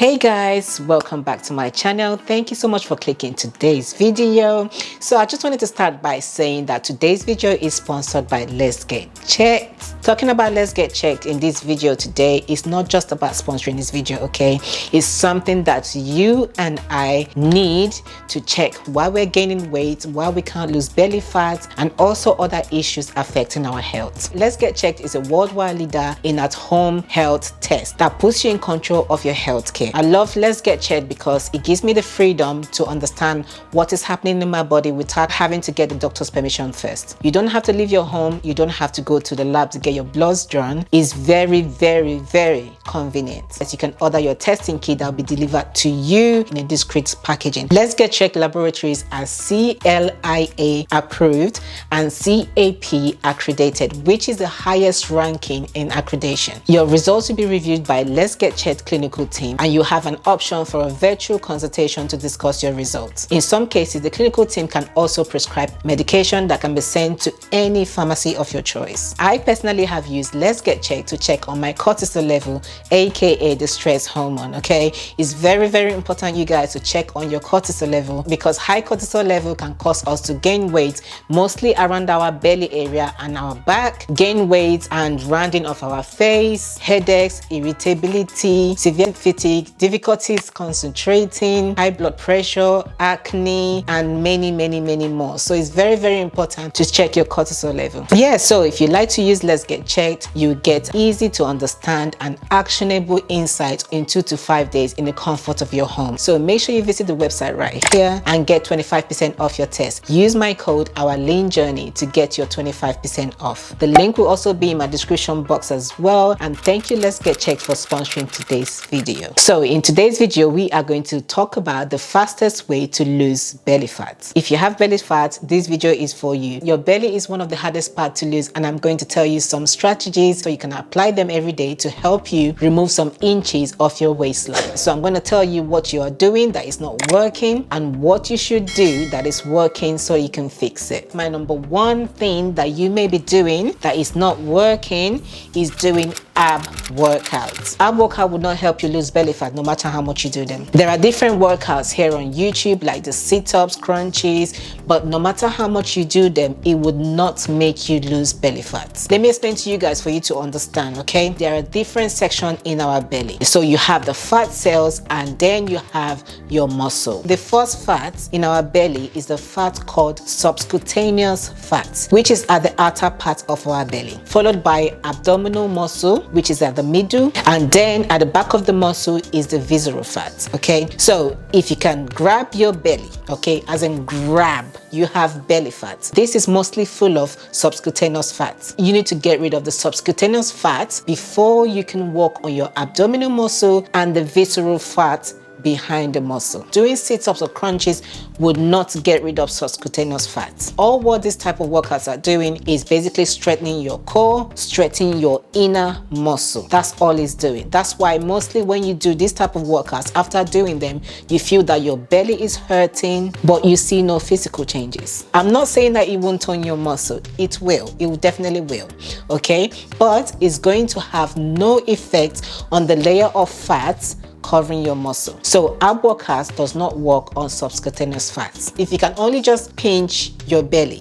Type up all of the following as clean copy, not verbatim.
Hey guys, welcome back to my channel. Thank you so much for clicking today's video. So I just wanted to start by saying that today's video is sponsored by Let's Get Checked. Talking about Let's Get Checked in this video today is not just about sponsoring this video, okay? It's something that you and I need to check why we're gaining weight, why we can't lose belly fat, and also other issues affecting our health. Let's Get Checked is a worldwide leader in at-home health test that puts you in control of your health care. I love Let's Get Checked because it gives me the freedom to understand what is happening in my body without having to get the doctor's permission first. You don't have to leave your home. You don't have to go to the lab to get your bloods drawn. It's very convenient. As you can order your testing kit that will be delivered to you in a discreet packaging. Let's Get Checked laboratories are CLIA approved and CAP accredited, which is the highest ranking in accreditation. Your results will be reviewed by Let's Get Checked clinical team, and you have an option for a virtual consultation to discuss your results. In some cases, the clinical team can also prescribe medication that can be sent to any pharmacy of your choice. I personally have used Let's Get Checked to check on my cortisol level, aka the stress hormone. Okay, it's very important, you guys, to check on your cortisol level because high cortisol level can cause us to gain weight, mostly around our belly area and our back, gain weight and rounding of our face, headaches, irritability, severe fatigue, difficulties concentrating, high blood pressure, acne, and many more. So it's very important to check your cortisol level. Yeah, so if you like to use Let's Get Checked, you get easy to understand and actionable insights in 2 to 5 days in the comfort of your home. So make sure you visit the website right here and get 25% off your test. Use my code Our Lean Journey to get your 25% off. The link will also be in my description box as well. And thank you, Let's Get Checked, for sponsoring today's video. So in today's video, we are going to talk about the fastest way to lose belly fat. If you have belly fat, this video is for you. Your belly is one of the hardest parts to lose, and I'm going to tell you some strategies so you can apply them every day to help you remove some inches off your waistline. So I'm going to tell you what you are doing that is not working and what you should do that is working so you can fix it. My number one thing that you may be doing that is not working is doing ab workouts. Ab workout would not help you lose belly fat no matter how much you do them. There are different workouts here on YouTube like the sit-ups, crunches, but no matter how much you do them, it would not make you lose belly fat. Let me explain to you guys for you to understand, okay? There are different sections in our belly. So you have the fat cells and then you have your muscle. The first fat in our belly is the fat called subcutaneous fat, which is at the outer part of our belly, followed by abdominal muscle, which is at the middle, and then at the back of the muscle is the visceral fat. Okay, so if you can grab your belly, okay, as in grab, you have belly fat. This is mostly full of subcutaneous fat. You need to get rid of the subcutaneous fat before you can work on your abdominal muscle and the visceral fat behind the muscle. Doing sit-ups or crunches would not get rid of subcutaneous fat. All what this type of workouts are doing is basically strengthening your core, strengthening your inner muscle. That's all it's doing. That's why mostly when you do this type of workouts, after doing them, you feel that your belly is hurting, but you see no physical changes. I'm not saying that it won't tone your muscle. It will. It definitely will. Okay? But it's going to have no effect on the layer of fat covering your muscle. So ab workouts does not work on subcutaneous fats. If you can only just pinch your belly,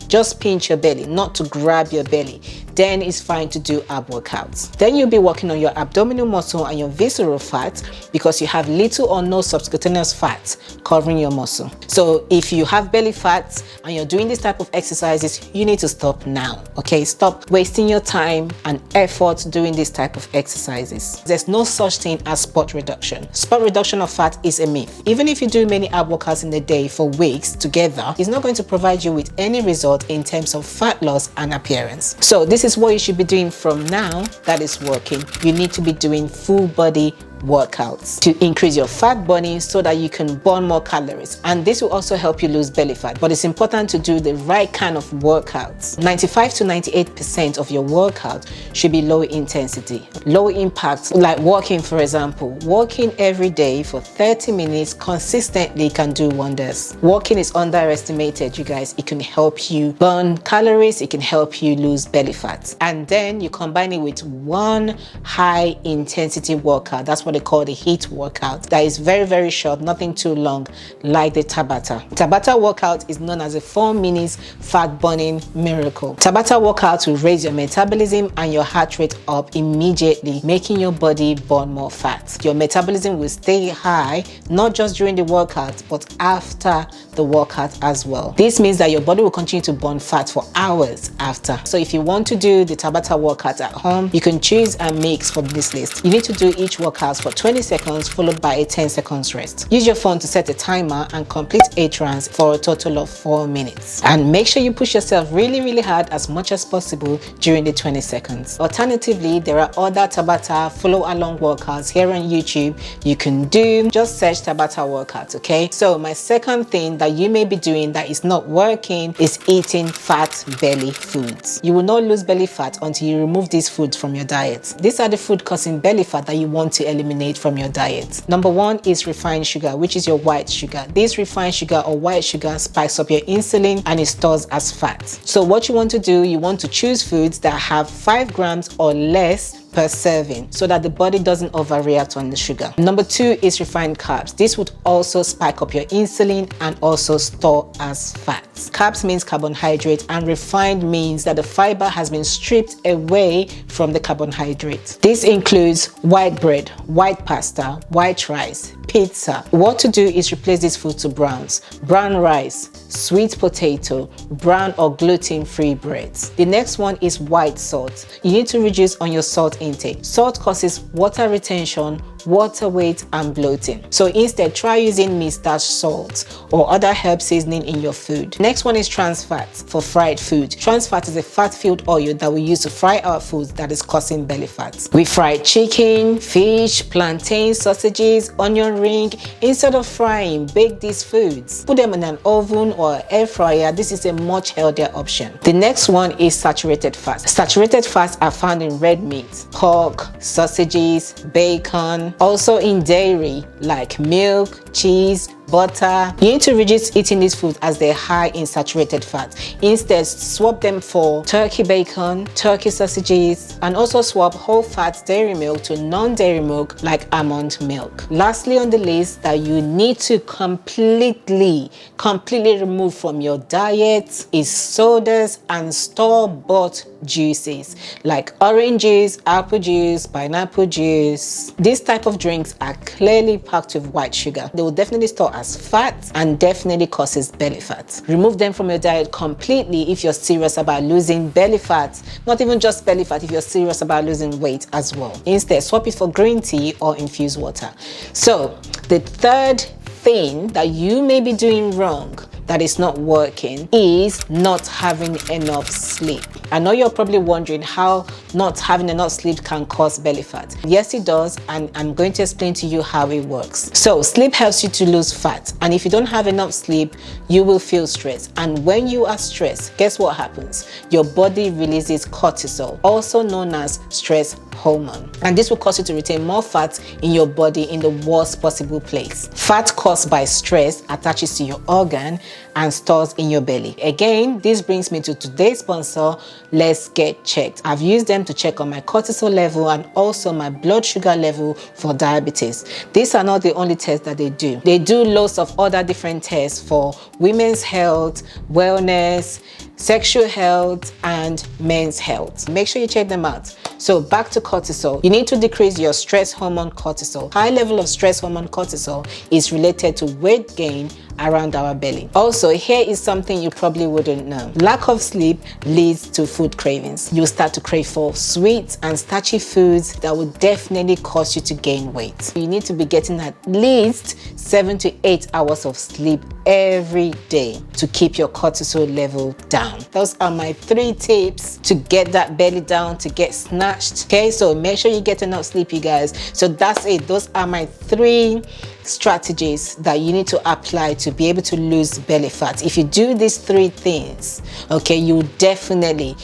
not to grab your belly, then it's fine to do ab workouts. Then you'll be working on your abdominal muscle and your visceral fat because you have little or no subcutaneous fat covering your muscle. So if you have belly fat and you're doing this type of exercises, you need to stop now. Okay, stop wasting your time and effort doing this type of exercises. There's no such thing as spot reduction. Spot reduction of fat is a myth. Even if you do many ab workouts in a day for weeks together, it's not going to provide you with any result in terms of fat loss and appearance. So this is what you should be doing from now that is working. You need to be doing full body workouts to increase your fat burning so that you can burn more calories, and this will also help you lose belly fat. But it's important to do the right kind of workouts. 95 to 98% of your workout should be low intensity, low impact, like walking, for example. Walking every day for 30 minutes consistently can do wonders. Walking is underestimated, you guys. It can help you burn calories, it can help you lose belly fat, and then you combine it with one high intensity workout. That's what what they call the HIIT workout. That is very, very short, nothing too long, like the Tabata. Tabata workout is known as a 4 minutes fat burning miracle. Tabata workout will raise your metabolism and your heart rate up immediately, making your body burn more fat. Your metabolism will stay high, not just during the workout, but after the workout as well. This means that your body will continue to burn fat for hours after. So if you want to do the Tabata workout at home, you can choose a mix from this list. You need to do each workout for 20 seconds followed by a 10 seconds rest. Use your phone to set a timer and complete 8 rounds for a total of 4 minutes. And make sure you push yourself really hard as much as possible during the 20 seconds. Alternatively, there are other Tabata follow along workouts here on YouTube you can do. Just search Tabata workouts, okay? So my second thing that you may be doing that is not working is eating fat belly foods. You will not lose belly fat until you remove these foods from your diet. These are the food causing belly fat that you want to eliminate from your diet. Number 1 is refined sugar, which is your white sugar. This refined sugar or white sugar spikes up your insulin and it stores as fat. So what you want to do, you want to choose foods that have 5 grams or less per serving so that the body doesn't overreact on the sugar. Number 2 is refined carbs. This would also spike up your insulin and also store as fat. Carbs means carbohydrate and refined means that the fiber has been stripped away from the carbohydrate. This includes white bread, white pasta, white rice, pizza. What to do is replace these foods to browns, brown rice, sweet potato, brown or gluten-free breads. The next one is white salt. You need to reduce on your salt intake. Salt causes water retention, water weight and bloating. So instead, try using Mr. Salt or other herb seasoning in your food. Next one is trans fat for fried food. Trans fat is a fat-filled oil that we use to fry our foods that is causing belly fat. We fry chicken, fish, plantain, sausages, onion ring. Instead of frying, bake these foods. Put them in an oven or air fryer. This is a much healthier option. The next one is saturated fats. Saturated fats are found in red meat, pork, sausages, bacon, also in dairy like milk, cheese, butter. You need to reduce eating these foods as they're high in saturated fat. Instead, swap them for turkey bacon, turkey sausages, and also swap whole fat dairy milk to non-dairy milk like almond milk. Lastly on the list that you need to completely remove from your diet is sodas and store-bought juices like orange juice, apple juice, pineapple juice. These type of drinks are clearly packed with white sugar. They will definitely store as fat and definitely causes belly fat. Remove them from your diet completely if you're serious about losing belly fat. Not even just belly fat, if you're serious about losing weight as well. Instead, swap it for green tea or infused water. So the third thing that you may be doing wrong that is not working is not having enough sleep. I know you're probably wondering how not having enough sleep can cause belly fat. Yes, it does, and I'm going to explain to you how it works. So sleep helps you to lose fat, and if you don't have enough sleep, you will feel stressed. And when you are stressed, guess what happens? Your body releases cortisol, also known as stress hormone, and this will cause you to retain more fat in your body in the worst possible place. Fat caused by stress attaches to your organ and stores in your belly. Again, this brings me to today's sponsor, Let's Get Checked. I've used them to check on my cortisol level and also my blood sugar level for diabetes. These are not the only tests that they do. They do loads of other different tests for women's health, wellness, sexual health and men's health. Make sure you check them out. So back to cortisol. You need to decrease your stress hormone cortisol. High level of stress hormone cortisol is related to weight gain around our belly. Also, here is something you probably wouldn't know. Lack of sleep leads to food cravings. You start to crave for sweet and starchy foods that will definitely cause you to gain weight. You need to be getting at least 7 to 8 hours of sleep every day to keep your cortisol level down. Those are my 3 tips to get that belly down, to get snatched. Okay, so make sure you get enough sleep, you guys. So that's it. Those are my 3 strategies that you need to apply to be able to lose belly fat. If you do these 3 things, okay, you definitely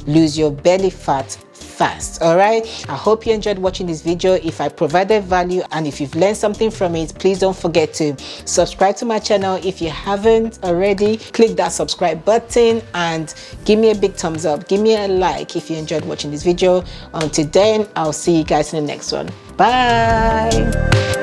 lose your belly fat fast. All right, I hope you enjoyed watching this video. If I provided value and if you've learned something from it, please don't forget to subscribe to my channel. If you haven't already, click that subscribe button and give me a big thumbs up. Give me a like if you enjoyed watching this video. Until then, I'll see you guys in the next one. Bye.